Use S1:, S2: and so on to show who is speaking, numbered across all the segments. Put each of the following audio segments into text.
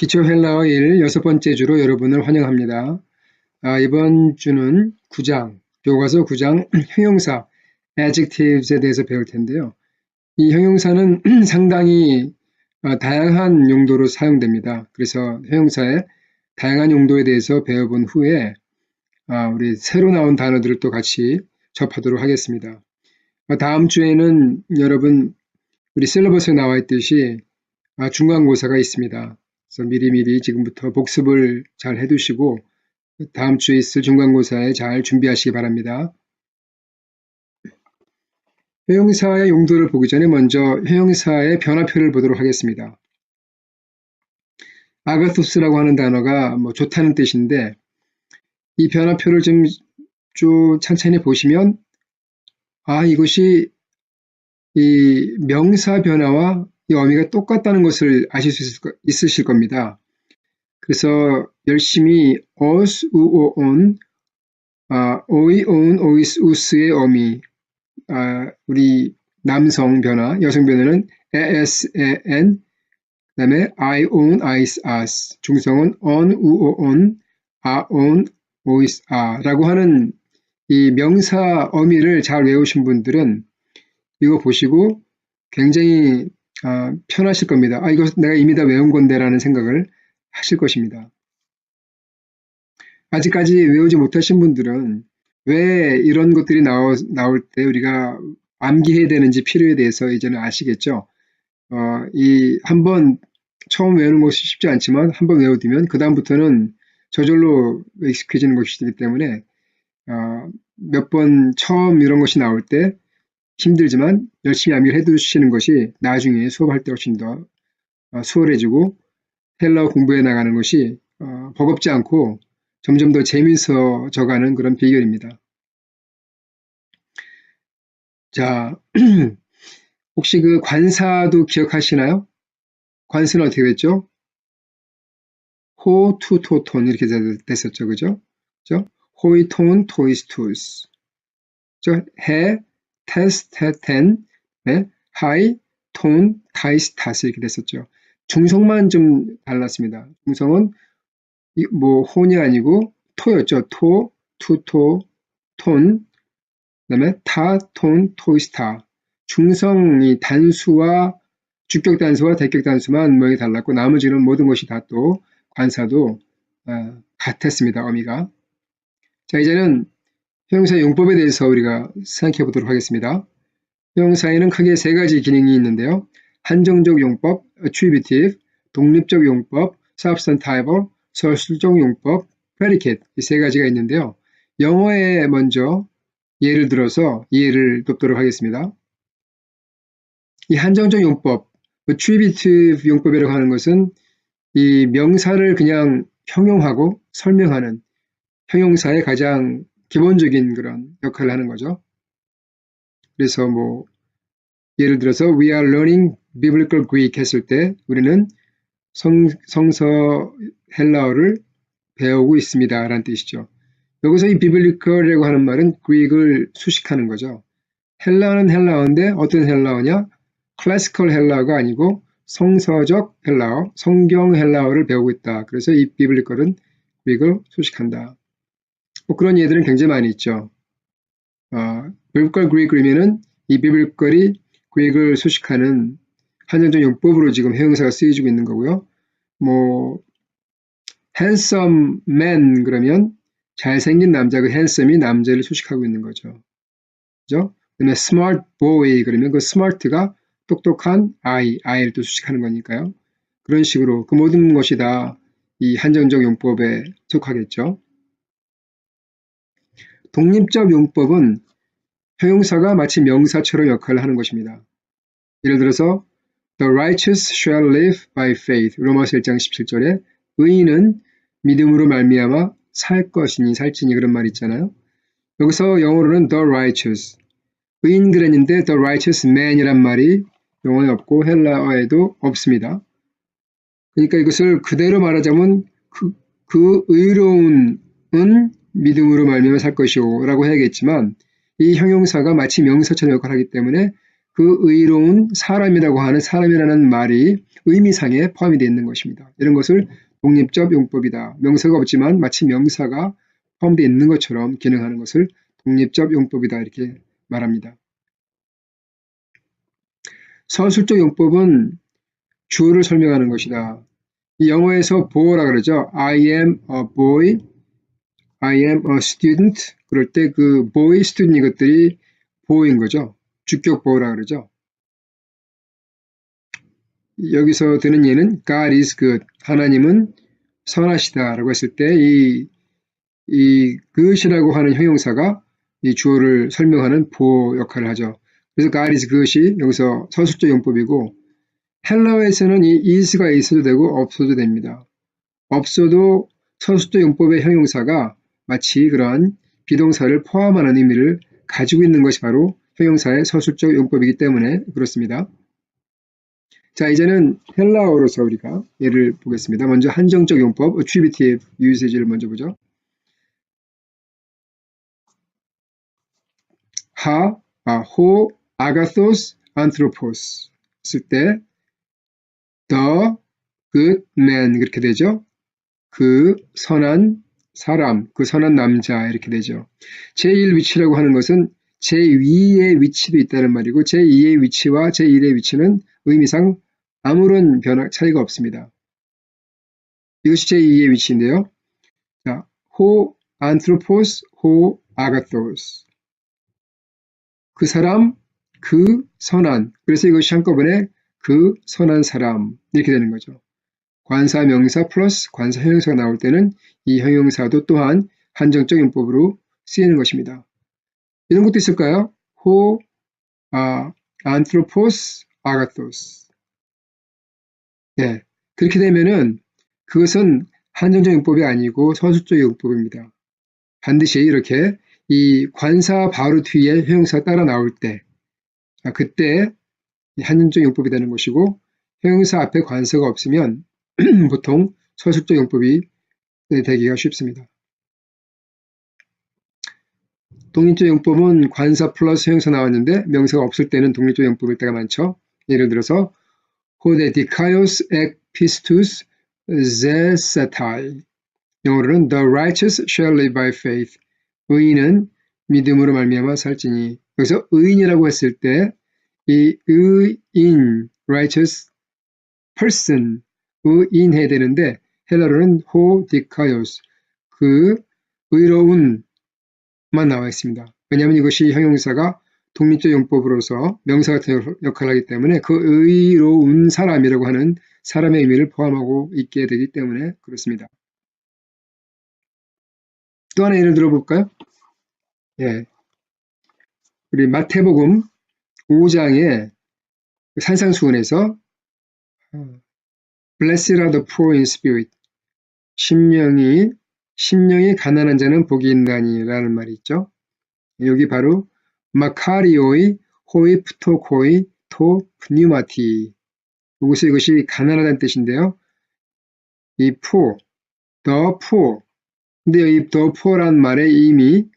S1: 기초 헬라어 1 6번째 주로 여러분을 환영합니다. 이번 주는 9장, 교과서 9장 형용사, adjectives에 대해서 배울 텐데요. 이 형용사는 상당히 다양한 용도로 사용됩니다. 그래서 형용사의 다양한 용도에 대해서 배워본 후에 우리 새로 나온 단어들을 또 같이 접하도록 하겠습니다. 다음 주에는 여러분 우리 셀러버스에 나와 있듯이 중간고사가 있습니다. 그래서 미리미리 지금부터 복습을 잘 해두시고 다음 주에 있을 중간고사에 잘 준비하시기 바랍니다. 형용사의 용도를 보기 전에 먼저 형용사의 변화표를 보도록 하겠습니다. 아가토스라고 하는 단어가 좋다는 뜻인데 이 변화표를 좀 쭉 천천히 보시면 이것이 이 명사 변화와 이 어미가 똑같다는 것을 아실 수 있으실 겁니다. 그래서 열심히 os, uoon, oion, ois, us의 어미, 우리 남성 변화, 여성 변화는 as, an, 그 다음에 I own, is, as, 중성은 on, uoon, aon, ois, 라고 하는 이 명사 어미를 잘 외우신 분들은 이거 보시고 굉장히 편하실 겁니다. 이거 내가 이미 다 외운 건데 라는 생각을 하실 것입니다. 아직까지 외우지 못하신 분들은 왜 이런 것들이 나올 때 우리가 암기해야 되는지 필요에 대해서 이제는 아시겠죠? 한번 처음 외우는 것이 쉽지 않지만 한번 외워두면 그 다음부터는 저절로 익숙해지는 것이기 때문에 몇 번 처음 이런 것이 나올 때 힘들지만 열심히 암기를 해두시는 것이 나중에 수업할 때 훨씬 더 수월해지고 헬라어 공부해 나가는 것이 버겁지 않고 점점 더 재미있어져가는 그런 비결입니다. 자, 혹시 그 관사도 기억하시나요? 관사는 어떻게 됐죠? 호, 투, 토, 톤 이렇게 됐었죠. 그죠? 호이, 톤, 토이스, 투스. 해, 테스트, 텐, 하이, 톤, 타이스, 타스 이렇게 됐었죠. 중성만 좀 달랐습니다. 중성은 혼이 아니고 토였죠. 토, 투토, 톤, 그 다음에 타, 톤, 토이스타. 중성이 단수와 주격 단수와 대격 단수만 모양이 달랐고 나머지는 모든 것이 다 또 관사도 같았습니다. 어미가. 자, 이제는 형용사 용법에 대해서 우리가 생각해 보도록 하겠습니다. 형용사에는 크게 세 가지 기능이 있는데요. 한정적 용법, attributive, 독립적 용법, substantival, 서술적 용법, predicate 이 세 가지가 있는데요. 영어에 먼저 예를 들어서 이해를 돕도록 하겠습니다. 이 한정적 용법, attributive 용법이라고 하는 것은 이 명사를 그냥 형용하고 설명하는 형용사의 가장 기본적인 그런 역할을 하는 거죠. 그래서 예를 들어서 we are learning biblical Greek 했을 때 우리는 성서 헬라어를 배우고 있습니다 라는 뜻이죠. 여기서 이 biblical이라고 하는 말은 Greek을 수식하는 거죠. 헬라어는 헬라어인데 어떤 헬라어냐? 클래시컬 헬라어가 아니고 성서적 헬라어, 성경 헬라어를 배우고 있다. 그래서 이 biblical은 Greek을 수식한다. 그런 예들은 굉장히 많이 있죠. biblical Greek이면은 이 biblical이 Greek을 수식하는 한정적 용법으로 지금 형용사가 쓰여지고 있는 거고요. handsome man 그러면 잘생긴 남자, 그 handsome이 남자를 수식하고 있는 거죠. 그죠? 그다음에 smart boy 그러면 그 smart가 똑똑한 아이를 또 수식하는 거니까요. 그런 식으로 그 모든 것이 다 이 한정적 용법에 속하겠죠. 독립적 용법은 형용사가 마치 명사처럼 역할을 하는 것입니다. 예를 들어서 The righteous shall live by faith. 로마서 1장 17절에 의인은 믿음으로 말미암아 살 것이니 살지니 그런 말 있잖아요. 여기서 영어로는 the righteous. 의인들했는데 the righteous man이란 말이 영어에 없고 헬라어에도 없습니다. 그러니까 이것을 그대로 말하자면 그 의로운은 믿음으로 말미암아 살 것이오 라고 해야겠지만 이 형용사가 마치 명사처럼 역할을 하기 때문에 그 의로운 사람이라고 하는 사람이라는 말이 의미상에 포함이 되어 있는 것입니다. 이런 것을 독립적 용법이다. 명사가 없지만 마치 명사가 포함되어 있는 것처럼 기능하는 것을 독립적 용법이다 이렇게 말합니다. 서술적 용법은 주어를 설명하는 것이다. 이 영어에서 boy라 그러죠. I am a boy, I am a student. 그럴 때 그 boy, student 이것들이 보호인 거죠. 주격 보호라 그러죠. 여기서 드는 예는 God is good. 하나님은 선하시다라고 했을 때 이 good이라고 하는 형용사가 이 주어를 설명하는 보호 역할을 하죠. 그래서 God is good이 여기서 서술적 용법이고 헬라어에서는 이 is가 있어도 되고 없어도 됩니다. 없어도 서술적 용법의 형용사가 마치 그러한 비동사를 포함하는 의미를 가지고 있는 것이 바로 형용사의 서술적 용법이기 때문에 그렇습니다. 자, 이제는 헬라어로서 우리가 예를 보겠습니다. 먼저 한정적 용법, attributive usage를 먼저 보죠. 호, 아가토스, 안트로포스 쓸 때 the good man 그렇게 되죠. 그 선한 사람, 그 선한 남자 이렇게 되죠. 제1 위치라고 하는 것은 제2의 위치도 있다는 말이고 제2의 위치와 제1의 위치는 의미상 아무런 차이가 없습니다. 이것이 제2의 위치인데요. 자, 호 안트로포스, 호 아가토스. 그 사람, 그 선한. 그래서 이것이 한꺼번에 그 선한 사람 이렇게 되는 거죠. 관사 명사 플러스 관사 형용사가 나올 때는 이 형용사도 또한 한정적 용법으로 쓰이는 것입니다. 이런 것도 있을까요? 호 안트로포스 아가토스. 네, 그렇게 되면은 그것은 한정적 용법이 아니고 서술적 용법입니다. 반드시 이렇게 이 관사 바로 뒤에 형용사가 따라 나올 때 그때 한정적 용법이 되는 것이고 형용사 앞에 관사가 없으면 보통 서술적 용법이 되기가 쉽습니다. 독립적 용법은 관사 플러스 형용사 나왔는데 명사가 없을 때는 독립적 용법일 때가 많죠. 예를 들어서 호데디카요스 엑 피스투스 제사타이 영어로는 The righteous shall live by faith. 의인은 믿음으로 말미암아 살지니 여기서 의인이라고 했을 때 이 의인 righteous person 의인 해야 되는데 헬라어로는 호디카요스 그 의로운만 나와 있습니다. 왜냐하면 이것이 형용사가 독립적 용법으로서 명사 같은 역할을 하기 때문에 그 의로운 사람이라고 하는 사람의 의미를 포함하고 있게 되기 때문에 그렇습니다. 또 하나 예를 들어볼까요? 예. 우리 마태복음 5장의 산상수훈에서 Blessed are the poor in spirit. 심령이 가난한 자는 복이 있나니 라는 말이 있죠. 여기 바로 마카리오이 호이 프토코이 토 프뉴마티 여기서 이것이 가난하다는 뜻인데요. 이 poor, the poor 근데 이 the poor란 말의 의미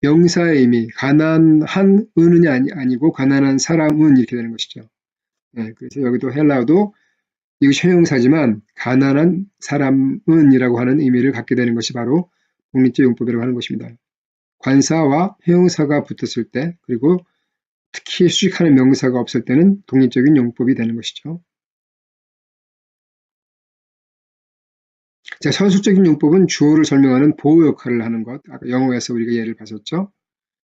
S1: 명사의 의미 가난한 은은이 아니고 가난한 사람은 이렇게 되는 것이죠. 네, 그래서 여기도 헬라어도 이것이 형용사지만 가난한 사람은 이라고 하는 의미를 갖게 되는 것이 바로 독립적 용법이라고 하는 것입니다. 관사와 형용사가 붙었을 때 그리고 특히 수식하는 명사가 없을 때는 독립적인 용법이 되는 것이죠. 자, 서술적인 용법은 주어를 설명하는 보호 역할을 하는 것. 아까 영어에서 우리가 예를 봤었죠.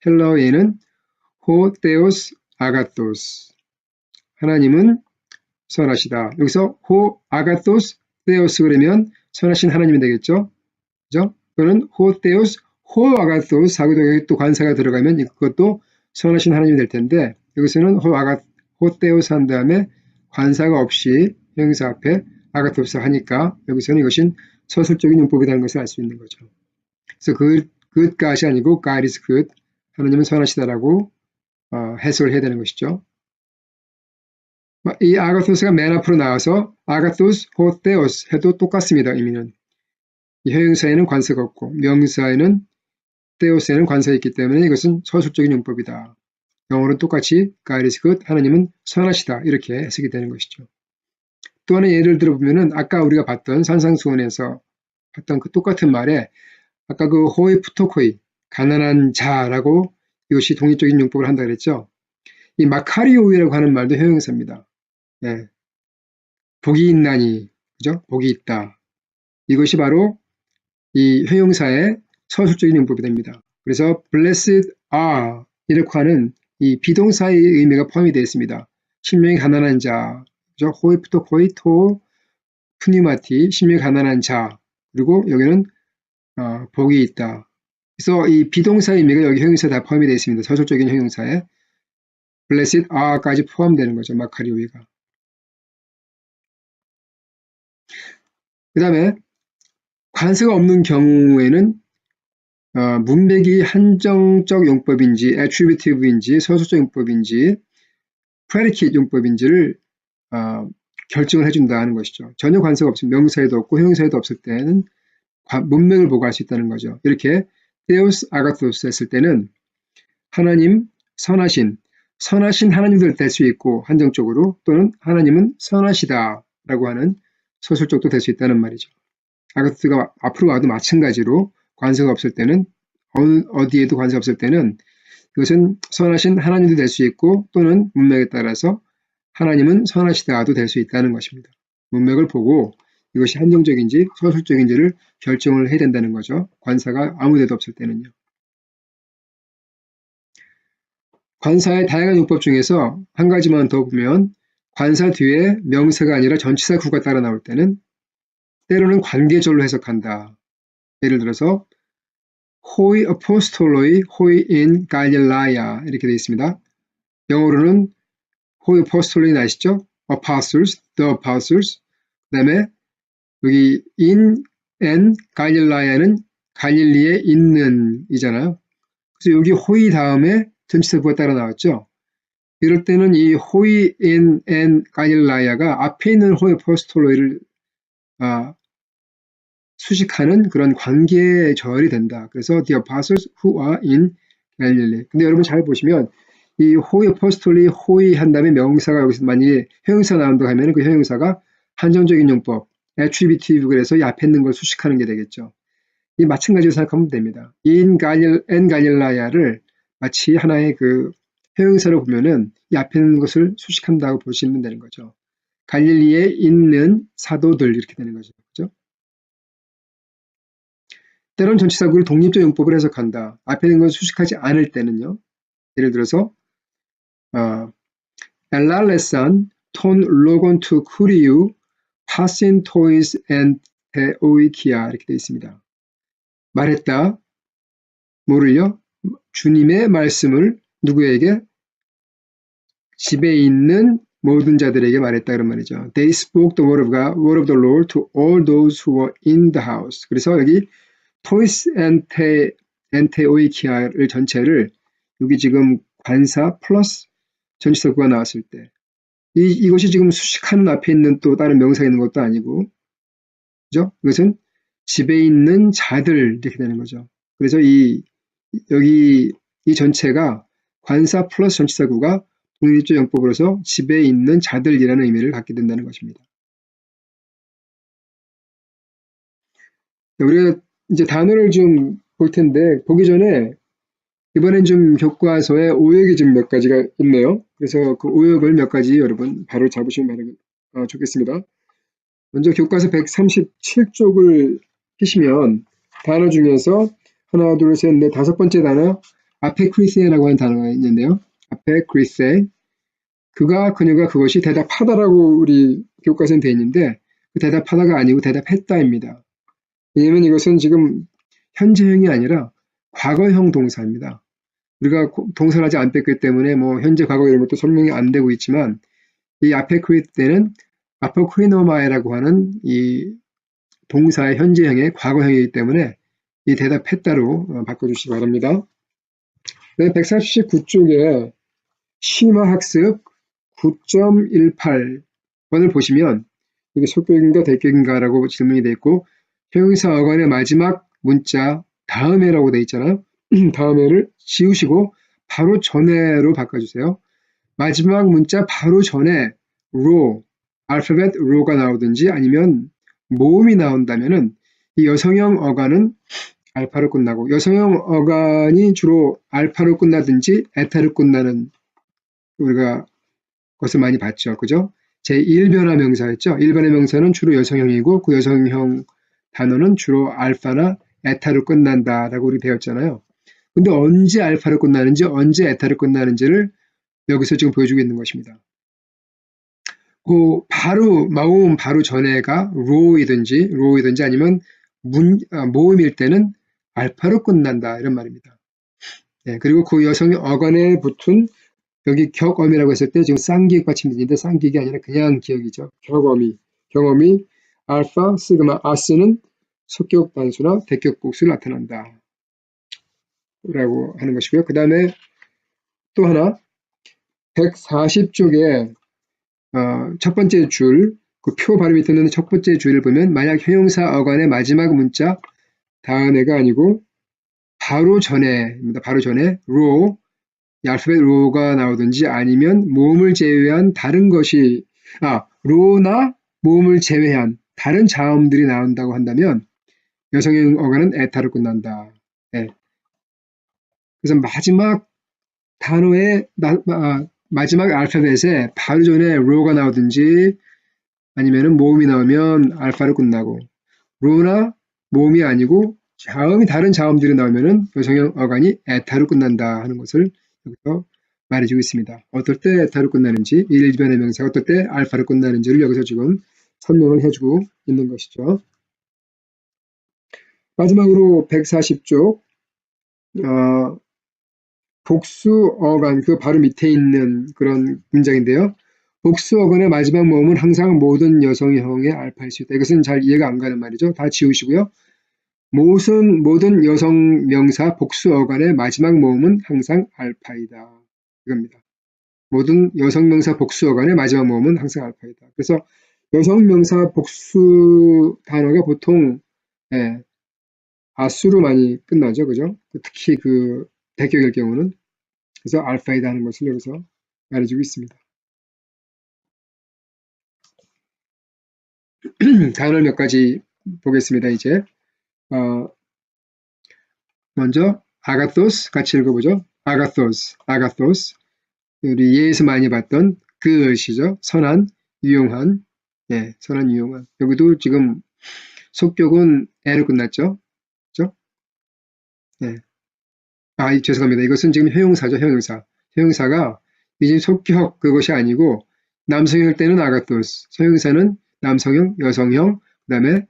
S1: 헬라어에는 호 테오스 아가토스 하나님은 선하시다. 여기서 호 아가토스 테오스 그러면 선하신 하나님이 되겠죠. 그죠? 또는 호 테오스 호 아가토스 하고 또 관사가 들어가면 이것도 선하신 하나님이 될 텐데 여기서는 호 테오스 한 다음에 관사가 없이 형용사 앞에 아가토스 하니까 여기서는 이것은 서술적인 용법이라는 것을 알 수 있는 거죠. 그래서 good God이 아니고 God is good. 하나님은 선하시다라고 해석을 해야 되는 것이죠. 이 아가토스가 맨 앞으로 나와서 아가토스 호테오스 해도 똑같습니다. 의미는. 이 형용사에는 관사가 없고 명사에는 테오스에는 관사가 있기 때문에 이것은 서술적인 용법이다. 영어로 똑같이 God is good, 하나님은 선하시다 이렇게 해석이 되는 것이죠. 또 하나 예를 들어보면은 아까 우리가 봤던 산상수훈에서 봤던 그 똑같은 말에 아까 그 호이 푸토코이 가난한 자라고 이것이 독립적인 용법을 한다 그랬죠. 이 마카리오이라고 하는 말도 형용사입니다. 네. 복이 있나니, 그죠? 복이 있다. 이것이 바로 이 형용사의 서술적인 용법이 됩니다. 그래서 blessed are 이렇게 하는 이 비동사의 의미가 포함이 되어 있습니다. 신명이 가난한 자, 그죠? 호이프토 코이토 푸니마티, 신명이 가난한 자, 그리고 여기는 복이 있다. 그래서 이 비동사의 의미가 여기 형용사에 다 포함이 되어 있습니다. 서술적인 형용사에 blessed are까지 포함되는 거죠. 마카리오이가. 그 다음에 관세가 없는 경우에는 문맥이 한정적 용법인지 attributive인지 서술적 용법인지 predicate 용법인지를 결정을 해준다 하는 것이죠. 전혀 관세가 없으면 명사에도 없고 형용사에도 없을 때는 문맥을 보고 알 수 있다는 거죠. 이렇게 Theos Agathos 했을 때는 하나님 선하신 하나님도 될 수 있고 한정적으로 또는 하나님은 선하시다 라고 하는 서술적도 될 수 있다는 말이죠. 아가토스가 앞으로 와도 마찬가지로 관세가 없을 때는 어디에도 관세가 없을 때는 이것은 선하신 하나님도 될 수 있고 또는 문맥에 따라서 하나님은 선하시다도 될 수 있다는 것입니다. 문맥을 보고 이것이 한정적인지 서술적인지를 결정을 해야 된다는 거죠. 관사가 아무데도 없을 때는요. 관사의 다양한 용법 중에서 한 가지만 더 보면 관사 뒤에 명사가 아니라 전치사 구가 따라 나올 때는 때로는 관계절로 해석한다. 예를 들어서 호이 아포스톨로이 호이 인 갈릴라야 이렇게 되어 있습니다. 영어로는 호이 아포스톨로이 아시죠? apostles, the apostles. 그 다음에 여기 in and 갈릴라야는 갈릴리에 있는 이잖아요. 그래서 여기 호이 다음에 전치사구가 따라 나왔죠. 이럴 때는 이 호이 in and 갈릴라야가 앞에 있는 호이 아포스톨로이를 수식하는 그런 관계절이 된다. 그래서 the apostles who are in Galilee. 근데 여러분 잘 보시면 이 호이 아포스톨이 호이 한 다음에 명사가 여기서 만약에 형용사 나온다고 하면 그 형용사가 한정적인 용법, attributive 그래서 이 앞에 있는 걸 수식하는 게 되겠죠. 이 마찬가지로 생각하면 됩니다. in Galilea를 마치 하나의 그 형용사로 보면은 이 앞에 있는 것을 수식한다고 보시면 되는 거죠. 갈릴리에 있는 사도들 이렇게 되는 거죠. 그렇죠? 때론 전치사구를 독립적 용법을 해석한다. 앞에 있는 걸 수식하지 않을 때는요. 예를 들어서 엘랄레산 톤 로건 투 쿠리우 파신 토이스 앤 테오이키아 이렇게 되어 있습니다. 말했다. 뭐를요? 주님의 말씀을 누구에게? 집에 있는 모든 자들에게 말했다 그런 말이죠. They spoke the word of God, word of the Lord to all those who were in the house. 그래서 여기 토이스 엔테오이키아를 전체를 여기 지금 관사 플러스 전치사구가 나왔을 때 이것이 지금 수식하는 앞에 있는 또 다른 명사가 있는 것도 아니고 그죠? 이것은 집에 있는 자들 이렇게 되는 거죠. 그래서 여기 이 전체가 관사 플러스 전치사구가 독립적 용법으로서 집에 있는 자들이라는 의미를 갖게 된다는 것입니다. 우리가 이제 단어를 좀 볼 텐데 보기 전에 이번엔 좀 교과서에 오역이 좀 몇 가지가 있네요. 그래서 그 오역을 몇 가지 여러분 바로 잡으시면 좋겠습니다. 먼저 교과서 137쪽을 피시면 단어 중에서 하나, 둘, 셋, 넷, 다섯 번째 단어 아페크리세라고 하는 단어가 있는데요. 아페크리세 그녀가 그것이 대답하다라고 우리 교과서는 되어 있는데 그 대답하다가 아니고 대답했다입니다. 왜냐면 이것은 지금 현재형이 아니라 과거형 동사입니다. 우리가 동사를 아직 안 뺐기 때문에 뭐 현재, 과거 이런 것도 설명이 안 되고 있지만 이 아페크리테는 아포크리노마에라고 하는 이 동사의 현재형의 과거형이기 때문에 이 대답했다로 바꿔주시기 바랍니다. 네, 149쪽에 심화학습 9.18번을 보시면 이게 소격인가 대격인가라고 질문이 되어 있고 형용사 어간의 마지막 문자 다음에라고 되어 있잖아요. 다음에를 지우시고 바로 전에로 바꿔주세요. 마지막 문자 바로 전에 row, 알파벳 row가 나오든지 아니면 모음이 나온다면은 이 여성형 어간은 알파로 끝나고 여성형 어간이 주로 알파로 끝나든지 에타로 끝나는 우리가 것을 많이 봤죠. 그죠? 제1변화 명사였죠. 1변화 명사는 주로 여성형이고 그 여성형 단어는 주로 알파나 에타로 끝난다라고 우리 배웠잖아요. 근데 언제 알파로 끝나는지 언제 에타로 끝나는지를 여기서 지금 보여주고 있는 것입니다. 그 바로 모음 바로 전에가 row이든지 아니면 모음일 때는 알파로 끝난다 이런 말입니다. 네, 그리고 그 여성의 어간에 붙은 여기 격어미라고 했을 때 지금 쌍기역 받침인데 쌍기역이 아니라 그냥 기역이죠. 경어미 알파, 시그마, 아스는 속격 단수나 대격 복수를 나타난다. 라고 하는 것이고요. 그 다음에 또 하나 140쪽에 첫 번째 줄, 그 표 바로 밑에 있는 첫 번째 줄을 보면 만약 형용사 어간의 마지막 문자 다음에가 아니고 바로 전에입니다. 바로 전에 row, 알파벳 row가 나오든지 아니면 모음을 제외한 다른 것이 row나 모음을 제외한 다른 자음들이 나온다고 한다면 여성형 어간은 에타로 끝난다. 네. 그래서 마지막 단어의 마지막 알파벳에 바로 전에 row가 나오든지 아니면은 모음이 나오면 알파로 끝나고 row나 모음이 아니고 자음이 다른 자음들이 나오면은 여성형 어간이 에타로 끝난다 하는 것을 여기서 말해주고 있습니다. 어떨 때 에타로 끝나는지 일변의 명사가 어떨 때 알파로 끝나는지를 여기서 지금 설명을 해주고 있는 것이죠. 마지막으로 140쪽 복수 어간 그 바로 밑에 있는 그런 문장인데요. 복수 어간의 마지막 모음은 항상 모든 여성형의 알파일 수 있다. 이것은 잘 이해가 안 가는 말이죠. 다 지우시고요. 모든 여성 명사 복수 어간의 마지막 모음은 항상 알파이다. 이겁니다. 모든 여성 명사 복수 어간의 마지막 모음은 항상 알파이다. 그래서 여성 명사 복수 단어가 보통 아수로 많이 끝나죠. 그죠? 특히 그 대격일 경우는 그래서 알파이다 하는 것을 여기서 말해주고 있습니다. 단어 몇 가지 보겠습니다. 이제 먼저 아가토스 같이 읽어보죠. 아가토스 우리 예에서 많이 봤던 그것이죠. 선한, 유용한, 선한, 유용한. 여기도 지금 속격은 에로 끝났죠. 그죠? 네. 죄송합니다. 이것은 지금 형용사죠. 형용사가 이제 속격 그것이 아니고 남성일 때는 아가토스, 소형사는 남성형, 여성형, 그 다음에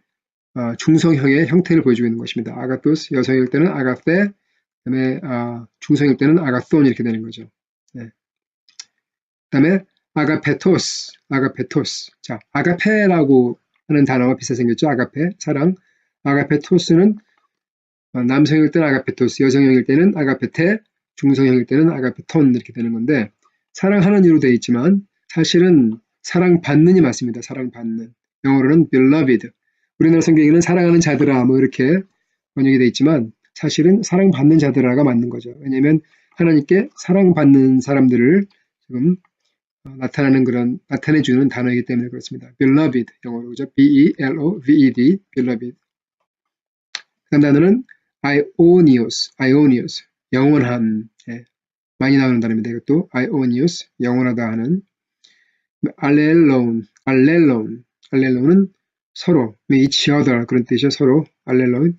S1: 중성형의 형태를 보여주고 있는 것입니다. 아가토스, 여성일 때는 아가페, 그 다음에 중성일 때는 아가톤 이렇게 되는 거죠. 네. 그 다음에 아가페토스. 자, 아가페라고 하는 단어가 비슷하게 생겼죠. 아가페, 사랑. 아가페토스는 남성일 때는 아가페토스, 여성형일 때는 아가페테, 중성형일 때는 아가페톤 이렇게 되는 건데 사랑하는 이로 되어 있지만 사실은 사랑받는이 맞습니다. 사랑받는. 영어로는 beloved. 우리나라 성경에는 사랑하는 자들아 뭐 이렇게 번역이 되어 있지만 사실은 사랑받는 자들아가 맞는 거죠. 왜냐하면 하나님께 사랑받는 사람들을 지금 나타내주는 단어이기 때문에 그렇습니다. beloved 영어로 그죠? B-E-L-O-V-E-D beloved. 그 단어는 ionios 영원한 많이 나오는 단어입니다. 이것도 ionios 영원하다 하는 알렐론은 서로 each other 그런 뜻이죠. 서로 알렐론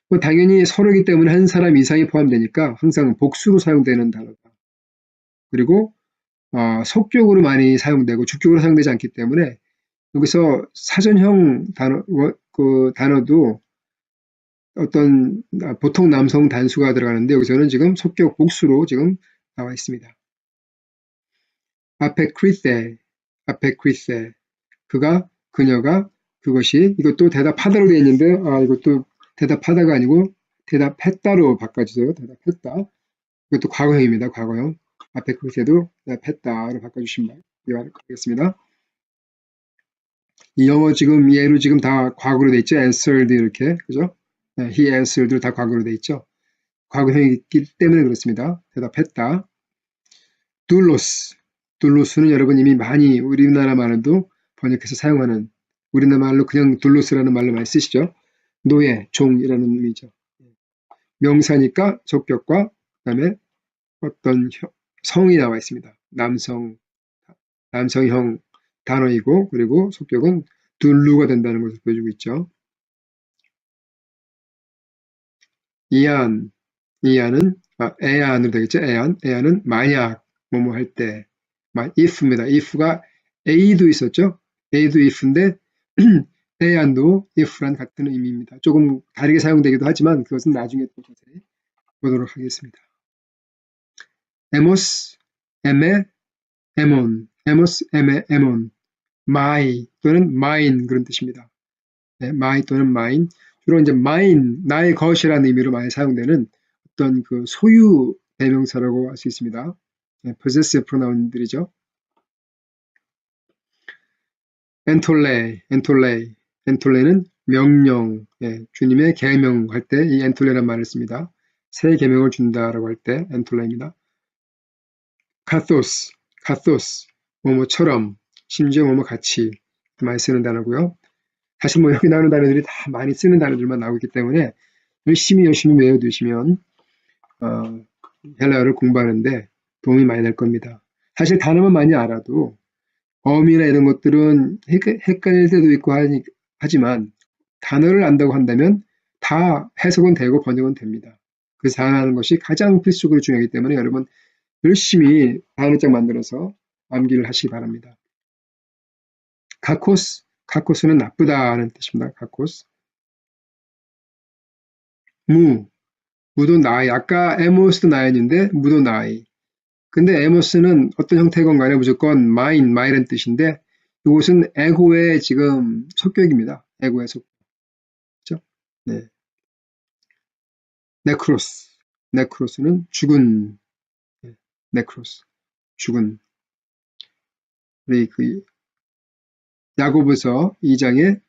S1: 뭐 당연히 서로이기 때문에 한 사람 이상이 포함되니까 항상 복수로 사용되는 단어다. 그리고 속격으로 많이 사용되고 주격으로 사용되지 않기 때문에 여기서 사전형 단어도 어떤 보통 남성 단수가 들어가는데 여기서는 지금 속격 복수로 지금 나와 있습니다. 아페크리세 그가 그녀가 그것이 이것도 대답하다로 되어 있는데 이것도 대답하다가 아니고 대답했다로 바꿔주세요. 대답했다. 이것도 과거형입니다. 과거형. 아페크리세도 대답했다로 바꿔주시면 되겠습니다. 이 영어 지금 얘로 지금 다 과거로 되어 있죠. answered 이렇게 그죠? He answered도 다 과거로 되어 있죠. 과거형이기 때문에 그렇습니다. 대답했다. 둘로스는 여러분 이미 많이 우리나라 말로도 번역해서 사용하는 우리나라 말로 그냥 둘로스라는 말로 많이 쓰시죠. 노예, 종이라는 의미죠. 명사니까 적격과 그다음에 어떤 성이 나와 있습니다. 남성형 단어이고 그리고 속격은 둘루가 된다는 것을 보여주고 있죠. 이안은 애안으로 되겠죠. 애안은 만약 뭐뭐 할 때, if입니다. if가 a도 있었죠. a도 if인데 애안도 if랑 같은 의미입니다. 조금 다르게 사용되기도 하지만 그것은 나중에 또 자세히 보도록 하겠습니다. 에모스, 에메, 에모스, 에메, 에몬, my 또는 mine 그런 뜻입니다. 네, my 또는 mine. 주로 이제 mine, 나의 것이라는 의미로 많이 사용되는 어떤 그 소유 대명사라고 할 수 있습니다. 네, possessive pronoun들이죠. 엔톨레는 명령, 예, 주님의 계명할 때 이 엔톨레란 말을 씁니다. 새 계명을 준다라고 할 때 엔톨레입니다. 카토스, 뭐뭐처럼, 심지어 뭐뭐 같이 많이 쓰는 단어고요. 사실 뭐 여기 나오는 단어들이 다 많이 쓰는 단어들만 나오기 때문에 열심히 외워두시면 헬라어를 공부하는데 도움이 많이 될 겁니다. 사실 단어만 많이 알아도 어미나 이런 것들은 헷갈릴 때도 있고 하지만 단어를 안다고 한다면 다 해석은 되고 번역은 됩니다. 그래서 단어하는 것이 가장 필수적으로 중요하기 때문에 여러분 열심히 단어장 만들어서 암기를 하시기 바랍니다. 카코스는 나쁘다는 뜻입니다. 카코스. 무도 나이. 아까 에모스도 나이인데 무도 나이. 근데 에모스는 어떤 형태건 간에 무조건 마이라는 뜻인데 이것은 에고의 지금 속격입니다. 에고의 속격. 그렇죠? 네. 네크로스는 죽은. 네크로스. 죽은. 우리 그 야고보서 2장에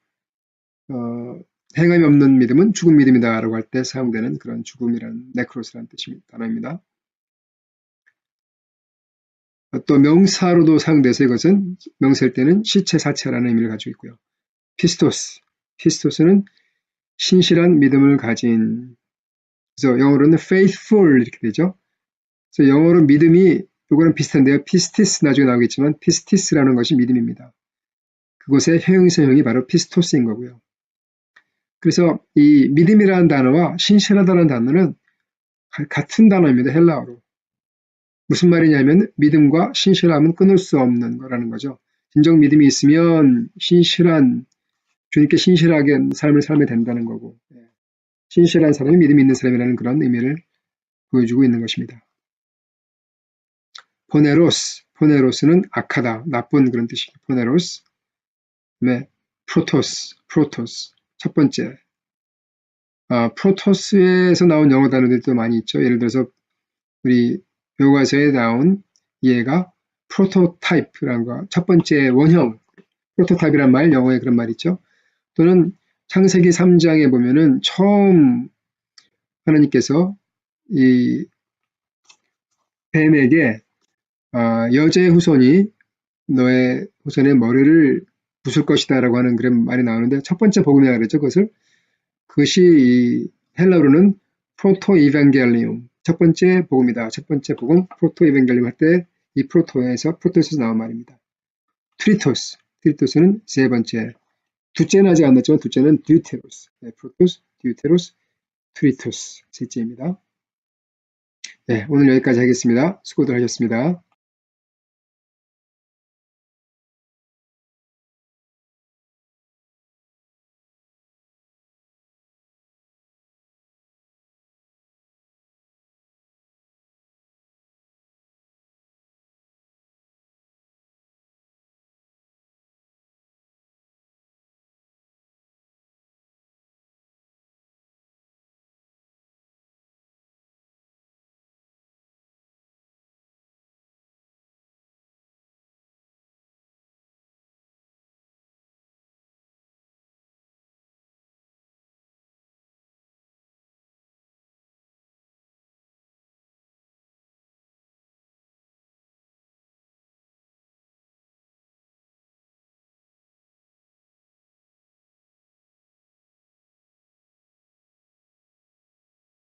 S1: 행함이 없는 믿음은 죽은 믿음이다 라고 할 때 사용되는 그런 죽음이라는 네크로스라는 뜻입니다. 단어입니다. 또 명사로도 사용돼서 이것은 명사일 때는 시체, 사체라는 의미를 가지고 있고요. 피스토스는 신실한 믿음을 가진, 그래서 영어로는 faithful 이렇게 되죠. 그래서 영어로 믿음이 이거는 비슷한데요. 피스티스 나중에 나오겠지만 피스티스라는 것이 믿음입니다. 그것의 형용사형이 바로 피스토스인 거고요. 그래서 이 믿음이라는 단어와 신실하다는 단어는 같은 단어입니다. 헬라어로. 무슨 말이냐면 믿음과 신실함은 끊을 수 없는 거라는 거죠. 진정 믿음이 있으면 주님께 신실하게 삶을 살면 된다는 거고, 신실한 사람이 믿음이 있는 사람이라는 그런 의미를 보여주고 있는 것입니다. 포네로스는 악하다, 나쁜 그런 뜻입니다. 포네로스. 그다음에 프로토스. 첫 번째. 프로토스에서 나온 영어 단어들도 많이 있죠. 예를 들어서 우리 교과서에 나온 얘가 프로토타입이라는 거, 첫 번째 원형, 프로토타입이란 말, 영어에 그런 말 있죠. 또는 창세기 3장에 보면은 처음 하나님께서 이 뱀에게 여자의 후손이 너의 후손의 머리를 부술 것이다 라고 하는 그런 말이 나오는데 첫 번째 복음이라고 그랬죠. 그것이 이 헬라어로는 프로토 이반겔리움, 첫 번째 복음이다. 첫 번째 복음, 프로토 이반겔리움 할 때 이 프로토에서 나온 말입니다. 트리토스는 세 번째. 둘째는 아직 안 났지만 둘째는 듀테로스. 네, 프로토스, 듀테로스, 트리토스 셋째입니다. 네, 오늘 여기까지 하겠습니다. 수고들 하셨습니다.